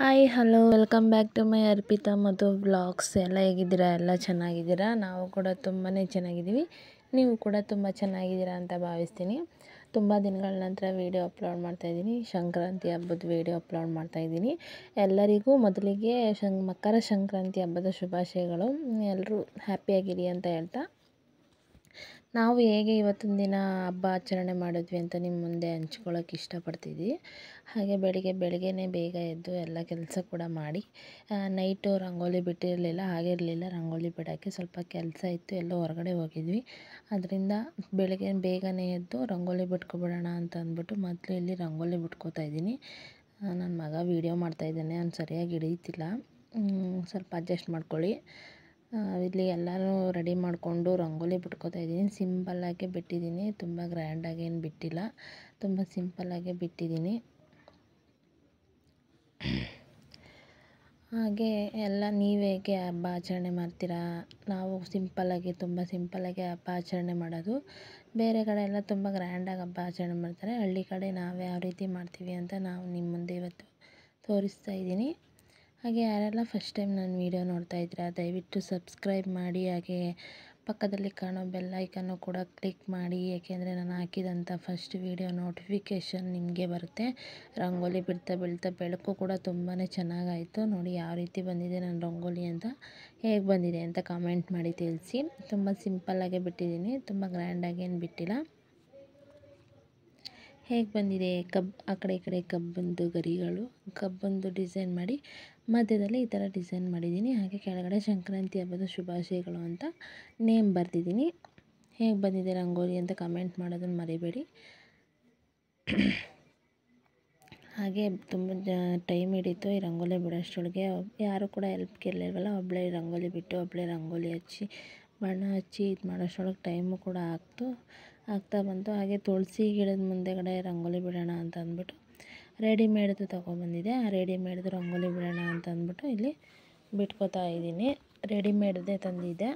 Hi hello welcome back to my Arpita ಮತ್ತು vlogs. ಎಲ್ಲ ಹೇಗಿದ್ದೀರಾ? ಎಲ್ಲ ಚೆನ್ನಾಗಿದ್ದೀರಾ? ನಾವು ಕೂಡ ತುಂಬಾ ಚೆನ್ನಾಗಿದ್ದೀವಿ. ನೀವು ಕೂಡ ತುಂಬ ಚೆನ್ನಾಗಿದ್ದೀರಾ ಅಂತ ಭಾವಿಸ್ತೀನಿ. ತುಂಬ ದಿನಗಳ ನಂತರ ವೀಡಿಯೋ ಅಪ್ಲೋಡ್ ಮಾಡ್ತಾಯಿದ್ದೀನಿ. ಸಂಕ್ರಾಂತಿ ಹಬ್ಬದ ವೀಡಿಯೋ ಅಪ್ಲೋಡ್ ಮಾಡ್ತಾಯಿದ್ದೀನಿ. ಎಲ್ಲರಿಗೂ ಮೊದಲಿಗೆ ಮಕರ ಸಂಕ್ರಾಂತಿ ಹಬ್ಬದ ಶುಭಾಶಯಗಳು. ಎಲ್ಲರೂ ಹ್ಯಾಪಿಯಾಗಿರಿ ಅಂತ ಹೇಳ್ತಾ, ನಾವು ಹೇಗೆ ಇವತ್ತಿನ ದಿನ ಹಬ್ಬ ಆಚರಣೆ ಮಾಡಿದ್ವಿ ಅಂತ ನಿಮ್ಮ ಮುಂದೆ ಹಂಚ್ಕೊಳ್ಳೋಕೆ ಇಷ್ಟಪಡ್ತಿದ್ವಿ. ಹಾಗೆ ಬೆಳಗ್ಗೆನೇ ಬೇಗ ಎದ್ದು ಎಲ್ಲ ಕೆಲಸ ಕೂಡ ಮಾಡಿ, ನೈಟು ರಂಗೋಲಿ ಬಿಟ್ಟಿರಲಿಲ್ಲ, ಹಾಗಿರಲಿಲ್ಲ. ರಂಗೋಲಿ ಬಿಡೋಕ್ಕೆ ಸ್ವಲ್ಪ ಕೆಲಸ ಇತ್ತು, ಎಲ್ಲೋ ಹೊರಗಡೆ ಹೋಗಿದ್ವಿ. ಅದರಿಂದ ಬೆಳಗ್ಗೆ ಬೇಗನೆ ಎದ್ದು ರಂಗೋಲಿ ಬಿಟ್ಕೊಬಿಡೋಣ ಅಂತ ಅಂದ್ಬಿಟ್ಟು ಮೊದಲು ಇಲ್ಲಿ ರಂಗೋಲಿ ಬಿಟ್ಕೋತಾ ಇದ್ದೀನಿ. ನನ್ನ ಮಗ ವೀಡಿಯೋ ಮಾಡ್ತಾಯಿದ್ದಾನೆ, ಅವ್ನು ಸರಿಯಾಗಿ ಹಿಡಿಯುತ್ತಿಲ್ಲ, ಸ್ವಲ್ಪ ಅಡ್ಜಸ್ಟ್ ಮಾಡ್ಕೊಳ್ಳಿ. ಇಲ್ಲಿ ಎಲ್ಲನೂ ರೆಡಿ ಮಾಡಿಕೊಂಡು ರಂಗೋಲಿ ಬಿಟ್ಕೋತಾ ಇದ್ದೀನಿ. ಸಿಂಪಲ್ಲಾಗೆ ಬಿಟ್ಟಿದ್ದೀನಿ, ತುಂಬ ಗ್ರ್ಯಾಂಡಾಗಿ ಏನು ಬಿಟ್ಟಿಲ್ಲ, ತುಂಬ ಸಿಂಪಲ್ಲಾಗೆ ಬಿಟ್ಟಿದ್ದೀನಿ. ಹಾಗೆ ಎಲ್ಲ ನೀವು ಹೇಗೆ ಹಬ್ಬ ಆಚರಣೆ ಮಾಡ್ತೀರಾ? ನಾವು ತುಂಬ ಸಿಂಪಲ್ಲಾಗಿ ಹಬ್ಬ ಆಚರಣೆ ಮಾಡೋದು. ಬೇರೆ ಕಡೆ ಎಲ್ಲ ತುಂಬ ಗ್ರ್ಯಾಂಡಾಗಿ ಹಬ್ಬ ಆಚರಣೆ ಮಾಡ್ತಾರೆ. ಹಳ್ಳಿ ಕಡೆ ನಾವು ಯಾವ ರೀತಿ ಮಾಡ್ತೀವಿ ಅಂತ ನಾವು ನಿಮ್ಮ ಮುಂದೆ ಇವತ್ತು ತೋರಿಸ್ತಾ ಇದ್ದೀನಿ. ಹಾಗೆ ಯಾರೆಲ್ಲ ಫಸ್ಟ್ ಟೈಮ್ ನನ್ನ ವೀಡಿಯೋ ನೋಡ್ತಾ ಇದ್ದೀರಾ, ದಯವಿಟ್ಟು ಸಬ್ಸ್ಕ್ರೈಬ್ ಮಾಡಿ. ಹಾಗೆ ಪಕ್ಕದಲ್ಲಿ ಕಾಣೋ ಬೆಲ್ ಐಕನ್ನು ಕೂಡ ಕ್ಲಿಕ್ ಮಾಡಿ, ಏಕೆಂದರೆ ನಾನು ಹಾಕಿದಂಥ ಫಸ್ಟ್ ವೀಡಿಯೋ ನೋಟಿಫಿಕೇಷನ್ ನಿಮಗೆ ಬರುತ್ತೆ. ರಂಗೋಲಿ ಬಿಡ್ತಾ ಬೆಳಕು ಕೂಡ ತುಂಬಾ ಚೆನ್ನಾಗಾಯಿತು. ನೋಡಿ ಯಾವ ರೀತಿ ಬಂದಿದೆ ನನ್ನ ರಂಗೋಲಿ ಅಂತ, ಹೇಗೆ ಬಂದಿದೆ ಅಂತ ಕಾಮೆಂಟ್ ಮಾಡಿ ತಿಳಿಸಿ. ತುಂಬ ಸಿಂಪಲ್ಲಾಗೆ ಬಿಟ್ಟಿದ್ದೀನಿ, ತುಂಬ ಗ್ರ್ಯಾಂಡಾಗಿ ಏನು ಬಿಟ್ಟಿಲ್ಲ. ಹೇಗೆ ಬಂದಿದೆ ಆ ಕಡೆ ಈ ಕಡೆ ಕಬ್ಬಂದು ಡಿಸೈನ್ ಮಾಡಿ ಮಧ್ಯದಲ್ಲಿ ಈ ಥರ ಡಿಸೈನ್ ಮಾಡಿದ್ದೀನಿ. ಹಾಗೆ ಕೆಳಗಡೆ ಸಂಕ್ರಾಂತಿ ಹಬ್ಬದ ಶುಭಾಶಯಗಳು ಅಂತ ನೇಮ್ ಬರೆದಿದ್ದೀನಿ. ಹೇಗೆ ಬಂದಿದೆ ರಂಗೋಲಿ ಅಂತ ಕಮೆಂಟ್ ಮಾಡೋದನ್ನು ಮರಿಬೇಡಿ. ಹಾಗೆ ತುಂಬ ಟೈಮ್ ಹಿಡಿತು ಈ ರಂಗೋಲಿ ಬಿಡೋಷ್ಟರೊಳಗೆ. ಯಾರು ಕೂಡ ಹೆಲ್ಪ್ ಕೇಳಲಿಲ್ವಲ್ಲ, ಒಬ್ಬಳೇ ರಂಗೋಲಿ ಬಿಟ್ಟು ಒಬ್ಬಳೇ ರಂಗೋಲಿ ಹಚ್ಚಿ ಬಣ್ಣ ಹಚ್ಚಿ ಇದು ಮಾಡೋಷ್ಟರೊಳಗೆ ಟೈಮು ಕೂಡ ಆಗ್ತಾ ಬಂತು. ಹಾಗೆ ತುಳಸಿ ಗಿಡದ ಮುಂದೆಗಡೆ ರಂಗೋಲಿ ಬಿಡೋಣ ಅಂತ ಅಂದ್ಬಿಟ್ಟು ರೆಡಿಮೇಡ್ದು ತೊಗೊಬಂದಿದ್ದೆ. ಆ ರೆಡಿಮೇಡ್ದು ರಂಗೋಲಿ ಬಿಡೋಣ ಅಂತ ಅಂದ್ಬಿಟ್ಟು ಇಲ್ಲಿ ಬಿಟ್ಕೋತಾ ಇದ್ದೀನಿ. ರೆಡಿಮೇಡ್ದೇ ತಂದಿದ್ದೆ.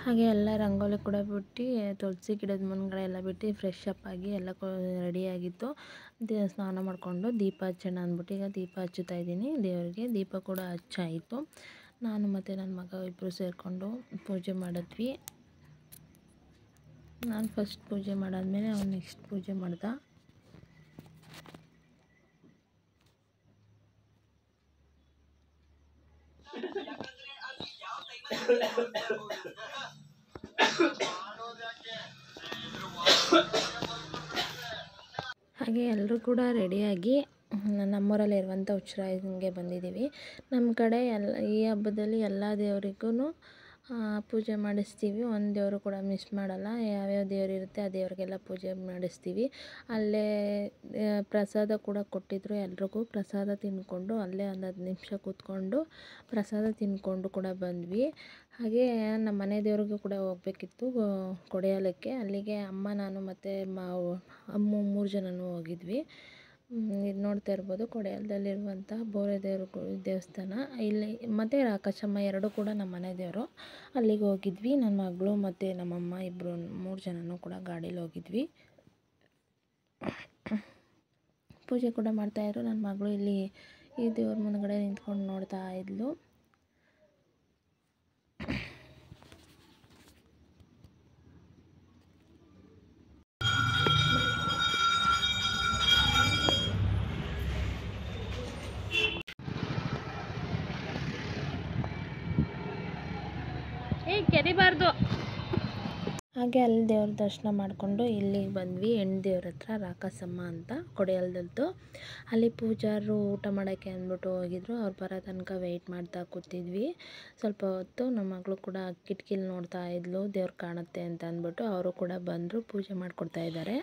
ಹಾಗೆ ಎಲ್ಲ ರಂಗೋಲಿ ಕೂಡ ಬಿಟ್ಟು ತುಳಸಿ ಗಿಡದ ಮುಂದ್ಗಡೆ ಎಲ್ಲ ಬಿಟ್ಟು ಫ್ರೆಶ್ ಅಪ್ ಆಗಿ ಎಲ್ಲ ರೆಡಿಯಾಗಿತ್ತು. ಸ್ನಾನ ಮಾಡಿಕೊಂಡು ದೀಪ ಹಚ್ಚೋಣ ಅಂದ್ಬಿಟ್ಟು ಈಗ ದೀಪ ಹಚ್ಚುತ್ತಾ ಇದ್ದೀನಿ. ದೇವರಿಗೆ ದೀಪ ಕೂಡ ಹಚ್ಚಾಯಿತು. ನಾನು ಮತ್ತು ನನ್ನ ಮಗ ಇಬ್ಬರು ಸೇರಿಕೊಂಡು ಪೂಜೆ ಮಾಡಿದ್ವಿ. ನಾನು ಫಸ್ಟ್ ಪೂಜೆ ಮಾಡಾದ್ಮೇಲೆ ಅವ್ನು ನೆಕ್ಸ್ಟ್ ಪೂಜೆ ಮಾಡ್ದ. ಹಾಗೆ ಎಲ್ಲರೂ ಕೂಡ ರೆಡಿಯಾಗಿ ನಮ್ಮೂರಲ್ಲಿರುವಂಥ ಹುಚ್ಚರಾಯನಿಗೆ ಬಂದಿದ್ದೀವಿ. ನಮ್ಮ ಕಡೆ ಈ ಹಬ್ಬದಲ್ಲಿ ಎಲ್ಲ ದೇವರಿಗೂ ಪೂಜೆ ಮಾಡಿಸ್ತೀವಿ. ಒಂದು ದೇವರು ಕೂಡ ಮಿಸ್ ಮಾಡಲ್ಲ. ಯಾವ್ಯಾವ ದೇವ್ರು ಇರುತ್ತೆ ಆ ದೇವ್ರಿಗೆಲ್ಲ ಪೂಜೆ ಮಾಡಿಸ್ತೀವಿ. ಅಲ್ಲೇ ಪ್ರಸಾದ ಕೂಡ ಕೊಟ್ಟಿದ್ದರು ಎಲ್ರಿಗೂ. ಪ್ರಸಾದ ತಿಂದ್ಕೊಂಡು ಅಲ್ಲೇ ಒಂದು 10 ನಿಮಿಷ ಕೂತ್ಕೊಂಡು ಪ್ರಸಾದ ತಿಂದ್ಕೊಂಡು ಕೂಡ ಬಂದ್ವಿ. ಹಾಗೇ ನಮ್ಮ ಮನೆ ದೇವ್ರಿಗೂ ಕೂಡ ಹೋಗಬೇಕಿತ್ತು ಕೊಡಿಯಾಲಕ್ಕೆ. ಅಲ್ಲಿಗೆ ಅಮ್ಮ, ನಾನು ಮತ್ತು ಅಮ್ಮ 3 ಜನನೂ ಹೋಗಿದ್ವಿ. ಇದು ನೋಡ್ತಾ ಇರ್ಬೋದು ಕೊಡಿಯಾಲದಲ್ಲಿರುವಂಥ ಬೋರೆ ದೇವ್ರ ದೇವಸ್ಥಾನ. ಇಲ್ಲಿ ಮತ್ತು ರಾಕಾಶಮ್ಮ 2 ಕೂಡ ನಮ್ಮ ಮನೆ ದೇವರು. ಅಲ್ಲಿಗೆ ಹೋಗಿದ್ವಿ. ನನ್ನ ಮಗಳು ಮತ್ತು ನಮ್ಮಮ್ಮ ಇಬ್ಬರು 3 ಜನನೂ ಕೂಡ ಗಾಡೀಲಿ ಹೋಗಿದ್ವಿ. ಪೂಜೆ ಕೂಡ ಮಾಡ್ತಾಯಿದ್ರು. ನನ್ನ ಮಗಳು ಇಲ್ಲಿ ಈ ದೇವ್ರ ಮುಂದ್ಗಡೆ ನಿಂತ್ಕೊಂಡು ನೋಡ್ತಾ ಇದ್ಲು. ಕೆರಿಬಾರ್ದು. ಹಾಗೆ ಅಲ್ಲಿ ದೇವ್ರ ದರ್ಶನ ಮಾಡಿಕೊಂಡು ಇಲ್ಲಿಗೆ ಬಂದ್ವಿ. ಹೆಣ್ಣು ದೇವ್ರ ಹತ್ರ ರಾಕಾಸಮ್ಮ ಅಂತ ಕೊಡಿಯಾಲದಲ್ದು. ಅಲ್ಲಿ ಪೂಜಾರರು ಊಟ ಮಾಡೋಕ್ಕೆ ಅಂದ್ಬಿಟ್ಟು ಹೋಗಿದ್ರು. ಅವ್ರು ಬರೋ ತನಕ ವೆಯ್ಟ್ ಮಾಡ್ತಾ ಕೂತಿದ್ವಿ ಸ್ವಲ್ಪ ಹೊತ್ತು. ನಮ್ಮ ಮಗಳು ಕೂಡ ಕಿಟಕಿಲಿ ನೋಡ್ತಾ ಇದ್ಲು ದೇವ್ರು ಕಾಣುತ್ತೆ ಅಂತ ಅಂದ್ಬಿಟ್ಟು. ಅವರು ಕೂಡ ಬಂದರು, ಪೂಜೆ ಮಾಡಿಕೊಡ್ತಾ ಇದ್ದಾರೆ.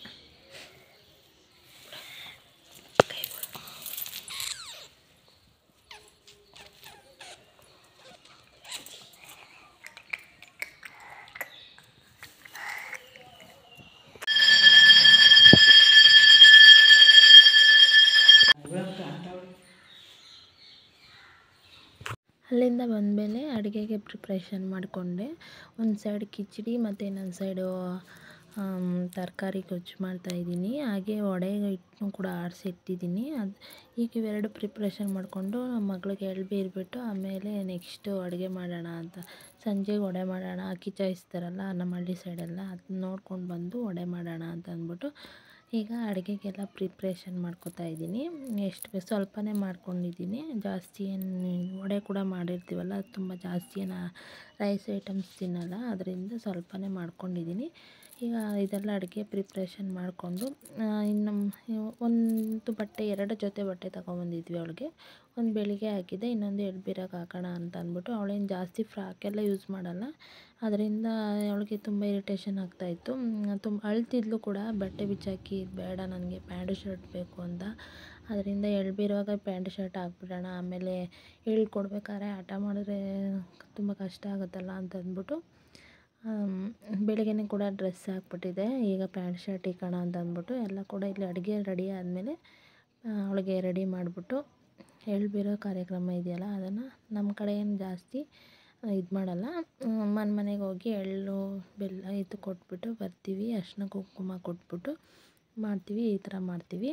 ಅಲ್ಲಿಂದ ಬಂದಮೇಲೆ ಅಡುಗೆಗೆ ಪ್ರಿಪ್ರೇಷನ್ ಮಾಡಿಕೊಂಡೆ. ಒಂದು ಸೈಡ್ ಕಿಚಡಿ ಮತ್ತು ಇನ್ನೊಂದು ಸೈಡು ತರಕಾರಿ ಗೊಜ್ಜು ಮಾಡ್ತಾಯಿದ್ದೀನಿ. ಹಾಗೆ ವಡೆಗೆ ಹಿಟ್ಟನ್ನು ಕೂಡ ಆಡಿಸಿಟ್ಟಿದ್ದೀನಿ. ಈಗ ಇವೆರಡು ಪ್ರಿಪ್ರೇಷನ್ ಮಾಡಿಕೊಂಡು ನಮ್ಮ ಮಗಳಿಗೆ ಎಳ್ಬೀರ್ಬಿಟ್ಟು ಆಮೇಲೆ ನೆಕ್ಸ್ಟು ಅಡುಗೆ ಮಾಡೋಣ ಅಂತ. ಸಂಜೆಗೆ ವಡೆ ಮಾಡೋಣ, ಅಕ್ಕಿ ಚಾಯಿಸ್ತಾರಲ್ಲ ನಮ್ಮ ಹಳ್ಳಿ ಸೈಡೆಲ್ಲ, ಅದನ್ನ ನೋಡ್ಕೊಂಡು ಬಂದು ವಡೆ ಮಾಡೋಣ ಅಂತ ಅಂದ್ಬಿಟ್ಟು ಈಗ ಅಡುಗೆಗೆಲ್ಲ ಪ್ರಿಪ್ರೇಷನ್ ಮಾಡ್ಕೊತಾ ಇದ್ದೀನಿ. ಎಷ್ಟು ಸ್ವಲ್ಪನೇ ಮಾಡ್ಕೊಂಡಿದ್ದೀನಿ, ಜಾಸ್ತಿ ಏನು. ವಡೆ ಕೂಡ ಮಾಡಿರ್ತೀವಲ್ಲ, ಅದು ತುಂಬ ಜಾಸ್ತಿ ಏನು ರೈಸ್ ಐಟಮ್ಸ್ ತಿನ್ನಲ್ಲ, ಅದರಿಂದ ಸ್ವಲ್ಪನೇ ಮಾಡ್ಕೊಂಡಿದ್ದೀನಿ. ಈಗ ಇದೆಲ್ಲ ಅಡುಗೆ ಪ್ರಿಪ್ರೇಷನ್ ಮಾಡಿಕೊಂಡು ಇನ್ನು ಒಂದು ಬಟ್ಟೆ 2 ಜೊತೆ ಬಟ್ಟೆ ತೊಗೊಬಂದಿದ್ವಿ ಅವಳಿಗೆ. ಒಂದು ಬೆಳಿಗ್ಗೆ ಹಾಕಿದ್ದೆ, ಇನ್ನೊಂದು ಎಳ್ಬೀರಕ್ಕೆ ಹಾಕೋಣ ಅಂತ ಅಂದ್ಬಿಟ್ಟು. ಅವಳೇನು ಜಾಸ್ತಿ ಫ್ರಾಕೆಲ್ಲ ಯೂಸ್ ಮಾಡಲ್ಲ, ಅದರಿಂದ ಅವಳಿಗೆ ತುಂಬ ಇರಿಟೇಷನ್ ಆಗ್ತಾಯಿತ್ತು. ತುಂಬ ಅಳ್ತಿದ್ಲು ಕೂಡ, ಬಟ್ಟೆ ಬಿಚ್ಚಾಕಿ ಬೇಡ ನನಗೆ ಪ್ಯಾಂಟು ಶರ್ಟ್ ಬೇಕು ಅಂತ. ಅದರಿಂದ ಎಳ್ಬೀರುವಾಗ ಪ್ಯಾಂಟ್ ಶರ್ಟ್ ಹಾಕ್ಬಿಡೋಣ, ಆಮೇಲೆ ಹೇಳ್ಕೊಡ್ಬೇಕಾದ್ರೆ ಆಟ ಮಾಡಿದ್ರೆ ತುಂಬ ಕಷ್ಟ ಆಗುತ್ತಲ್ಲ ಅಂತ ಅಂದ್ಬಿಟ್ಟು ಬೆಳಗ್ಗೆನೇ ಕೂಡ ಡ್ರೆಸ್ ಹಾಕ್ಬಿಟ್ಟಿದ್ದೆ. ಈಗ ಪ್ಯಾಂಟ್ ಶರ್ಟ್ ಇಕ್ಕೋಣ ಅಂತ ಅಂದ್ಬಿಟ್ಟು ಎಲ್ಲ ಕೂಡ ಇಲ್ಲಿ ಅಡುಗೆ ರೆಡಿ ಆದಮೇಲೆ ಅವಳಿಗೆ ರೆಡಿ ಮಾಡಿಬಿಟ್ಟು ಎಳ್ಬೀರೋ ಕಾರ್ಯಕ್ರಮ ಇದೆಯಲ್ಲ, ಅದನ್ನು ನಮ್ಮ ಕಡೆ ಏನು ಜಾಸ್ತಿ ಇದು ಮಾಡಲ್ಲ. ಮನೆಗೆ ಹೋಗಿ ಎಳ್ಳು ಬೆಲ್ಲ ಇದು ಕೊಟ್ಬಿಟ್ಟು ಬರ್ತೀವಿ. ಅರಿಶಿನ ಕುಂಕುಮ ಕೊಟ್ಬಿಟ್ಟು ಮಾಡ್ತೀವಿ. ಈ ಥರ ಮಾಡ್ತೀವಿ.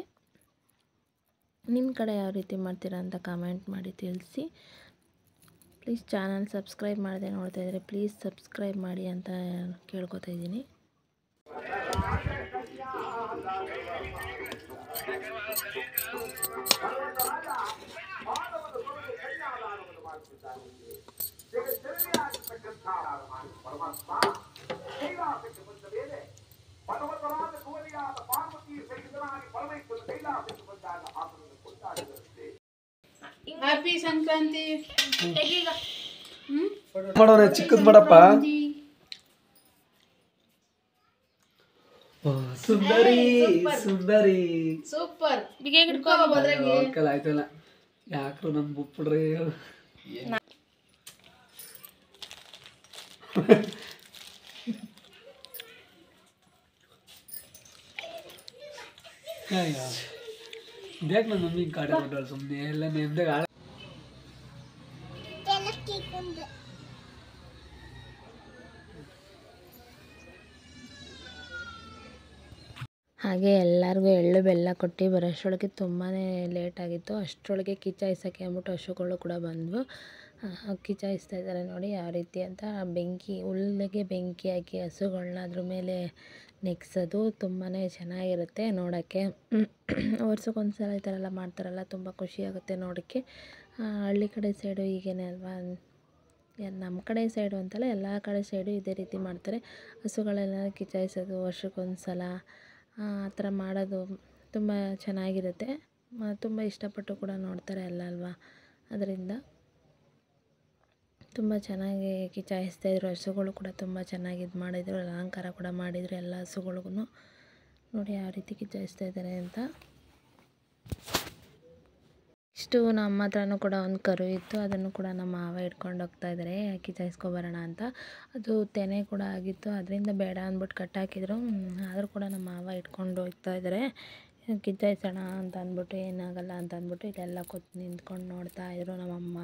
ನಿಮ್ಮ ಕಡೆ ಯಾವ ರೀತಿ ಮಾಡ್ತೀರಾ ಅಂತ ಕಮೆಂಟ್ ಮಾಡಿ ತಿಳಿಸಿ. ಪ್ಲೀಸ್ ಚಾನಲ್ ಸಬ್ಸ್ಕ್ರೈಬ್ ಮಾಡದೆ ನೋಡ್ತಾ ಇದ್ದರೆ ಪ್ಲೀಸ್ ಸಬ್ಸ್ಕ್ರೈಬ್ ಮಾಡಿ ಅಂತ ಕೇಳ್ಕೊತಾ ಇದ್ದೀನಿ. ಹ್ಯಾಪಿ ಸಂಕ್ರಾಂತಿ. ಮಾಡೋಣ ಚಿಕ್ಕದ್ ಮಾಡಪ್ಪ. ಸುಂದರಿ ಸುಂದರಿ ಸೂಪರ್. ಆಯ್ತಲ್ಲ, ಯಾಕ್ರು ನಮ್ ಬುಟ್ಬಿಡ್ರಿ. ಇದ್ಯಾಕೆ ನನ್ನ ಮಮ್ಮಿ ಕಾಡೆ ಕೊಟ್ಟಳು ಸುಮ್ಮನೆ ಎಲ್ಲ ನೆಮ್ದಾಗ. ಹಾಗೆ ಎಲ್ಲರಿಗೂ ಎಳ್ಳು ಬೆಲ್ಲ ಕೊಟ್ಟು ಬರೋಷ್ಟರೊಳಗೆ ತುಂಬಾ ಲೇಟಾಗಿತ್ತು. ಅಷ್ಟರೊಳಗೆ ಕಿಚಾಯಿಸೋಕ್ಕೆ ಅಂದ್ಬಿಟ್ಟು ಹಸುಗಳು ಕೂಡ ಬಂದವು. ಕಿಚಾಯಿಸ್ತಾ ಇದ್ದಾರೆ ನೋಡಿ ಯಾವ ರೀತಿ ಅಂತ. ಬೆಂಕಿ ಹುಲ್ಲಿಗೆ ಬೆಂಕಿ ಹಾಕಿ ಹಸುಗಳನ್ನ ಅದ್ರ ಮೇಲೆ ನೆಗ್ಸೋದು ತುಂಬಾ ಚೆನ್ನಾಗಿರುತ್ತೆ ನೋಡೋಕ್ಕೆ. ವರ್ಷಕ್ಕೊಂದು ಸಲ ಈ ಥರ ಎಲ್ಲ ಮಾಡ್ತಾರಲ್ಲ, ತುಂಬ ಖುಷಿಯಾಗುತ್ತೆ ನೋಡೋಕ್ಕೆ. ಹಳ್ಳಿ ಕಡೆ ಸೈಡು ಹೀಗೇನೆ ಅಲ್ವಾ. ನಮ್ಮ ಕಡೆ ಸೈಡು ಅಂತಲ್ಲ, ಎಲ್ಲ ಕಡೆ ಸೈಡು ಇದೇ ರೀತಿ ಮಾಡ್ತಾರೆ. ಹಸುಗಳೆಲ್ಲ ಕಿಚಾಯಿಸೋದು ವರ್ಷಕ್ಕೊಂದು ಸಲ ಆ ಥರ ಮಾಡೋದು ತುಂಬ ಚೆನ್ನಾಗಿರುತ್ತೆ. ತುಂಬ ಇಷ್ಟಪಟ್ಟು ಕೂಡ ನೋಡ್ತಾರೆ ಎಲ್ಲ ಅಲ್ವಾ. ಅದರಿಂದ ತುಂಬ ಚೆನ್ನಾಗಿ ಕಿಚಾಯಿಸ್ತಾಯಿದ್ರು. ಹಸುಗಳು ಕೂಡ ತುಂಬ ಚೆನ್ನಾಗಿ ಇದು ಮಾಡಿದರು, ಅಲಂಕಾರ ಕೂಡ ಮಾಡಿದರು ಎಲ್ಲ ಹಸುಗಳಿಗೂ. ನೋಡಿ ಯಾವ ರೀತಿ ಕಿಚಾಯಿಸ್ತಾ ಇದ್ದಾರೆ ಅಂತ. ನೆಕ್ಸ್ಟು ನಮ್ಮ ಹತ್ರನೂ ಕೂಡ ಒಂದು ಕರು ಇತ್ತು, ಅದನ್ನು ಕೂಡ ನಮ್ಮ ಮಾವ ಹಿಡ್ಕೊಂಡು ಹೋಗ್ತಾ ಇದ್ದಾರೆ ಕಿಚಾಯಿಸ್ಕೊಬರೋಣ ಅಂತ. ಅದು ತೆನೆ ಕೂಡ ಆಗಿತ್ತು, ಅದರಿಂದ ಬೇಡ ಅಂದ್ಬಿಟ್ಟು ಕಟ್ಟಾಕಿದ್ರು. ಆದರೂ ಕೂಡ ನಮ್ಮ ಮಾವ ಇಟ್ಕೊಂಡು ಹೋಗ್ತಾ ಇದ್ದಾರೆ ಕಿಚಾಯಿಸೋಣ ಅಂತ ಅಂದ್ಬಿಟ್ಟು. ಏನಾಗಲ್ಲ ಅಂತ ಅಂದ್ಬಿಟ್ಟು ಇಲ್ಲೆಲ್ಲ ನಿಂತ್ಕೊಂಡು ನೋಡ್ತಾ ಇದ್ರು. ನಮ್ಮಮ್ಮ,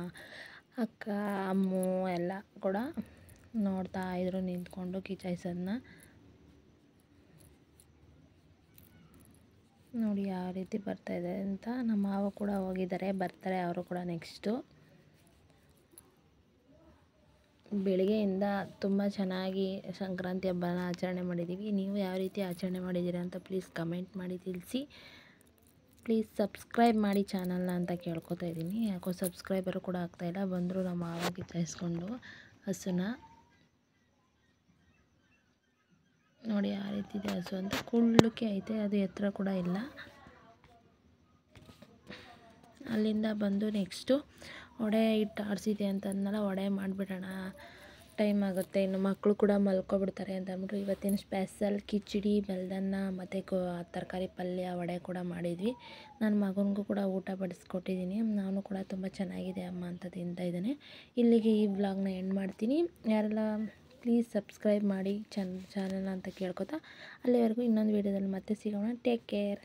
ಅಕ್ಕ, ಅಮ್ಮು ಎಲ್ಲ ಕೂಡ ನೋಡ್ತಾ ಇದ್ರು ನಿಂತ್ಕೊಂಡು ಕಿಚಾಯಿಸೋದನ್ನ. ನೋಡಿ ಯಾವ ರೀತಿ ಬರ್ತಾಯಿದೆ ಅಂತ. ನಮ್ಮ ಮಾವ ಕೂಡ ಹೋಗಿದ್ದಾರೆ, ಬರ್ತಾರೆ ಅವರು ಕೂಡ ನೆಕ್ಸ್ಟು. ಬೆಳಗ್ಗೆಯಿಂದ ತುಂಬ ಚೆನ್ನಾಗಿ ಸಂಕ್ರಾಂತಿ ಹಬ್ಬನ ಆಚರಣೆ ಮಾಡಿದ್ದೀವಿ. ನೀವು ಯಾವ ರೀತಿ ಆಚರಣೆ ಮಾಡಿದ್ದೀರಾ ಅಂತ ಪ್ಲೀಸ್ ಕಮೆಂಟ್ ಮಾಡಿ ತಿಳಿಸಿ. ಪ್ಲೀಸ್ ಸಬ್ಸ್ಕ್ರೈಬ್ ಮಾಡಿ ಚಾನಲ್ನ ಅಂತ ಕೇಳ್ಕೊತಾ ಇದ್ದೀನಿ. ಯಾಕೋ ಸಬ್ಸ್ಕ್ರೈಬರು ಕೂಡ ಆಗ್ತಾಯಿಲ್ಲ. ಬಂದರು ನಮ್ಮ ಮಾವ ಕಿಚಾಯಿಸ್ಕೊಂಡು ಹಸುನ. ನೋಡಿ ಯಾವ ರೀತಿ ಇದೆ ಹಸು ಅಂತ. ಕುಳ್ಳಕ್ಕೆ ಐತೆ, ಅದು ಎತ್ತರ ಕೂಡ ಇಲ್ಲ. ಅಲ್ಲಿಂದ ಬಂದು ನೆಕ್ಸ್ಟು ವಡೆ ಹಿಟ್ಟು ಆಡಿಸಿದೆ ಅಂತಂದಲ್ಲ, ವಡೆ ಮಾಡಿಬಿಡೋಣ, ಟೈಮ್ ಆಗುತ್ತೆ, ಇನ್ನು ಮಕ್ಕಳು ಕೂಡ ಮಲ್ಕೊಬಿಡ್ತಾರೆ ಅಂತ ಅಂದ್ಬಿಟ್ಟು ಇವತ್ತಿನ ಸ್ಪೆಷಲ್ ಕಿಚಡಿ, ಬೆಲ್ದನ್ನ ಮತ್ತು ತರಕಾರಿ ಪಲ್ಯ, ವಡೆ ಕೂಡ ಮಾಡಿದ್ವಿ. ನನ್ನ ಮಗನಿಗೂ ಕೂಡ ಊಟ ಬಡಿಸ್ಕೊಟ್ಟಿದ್ದೀನಿ. ನಾನು ಕೂಡ ತುಂಬ ಚೆನ್ನಾಗಿದೆ ಅಮ್ಮ ಅಂತ ತಿಂತಾ ಇದ್ದಾನೆ. ಇಲ್ಲಿಗೆ ಈ ವ್ಲಾಗ್ನ ಎಂಡ್ ಮಾಡ್ತೀನಿ. ಯಾರೆಲ್ಲ ಪ್ಲೀಸ್ ಸಬ್ಸ್ಕ್ರೈಬ್ ಮಾಡಿ ಚಾನಲ್ನ ಅಂತ ಕೇಳ್ಕೊತಾ, ಅಲ್ಲಿವರೆಗೂ ಇನ್ನೊಂದು ವೀಡಿಯೋದಲ್ಲಿ ಮತ್ತೆ ಸಿಗೋಣ. Take care.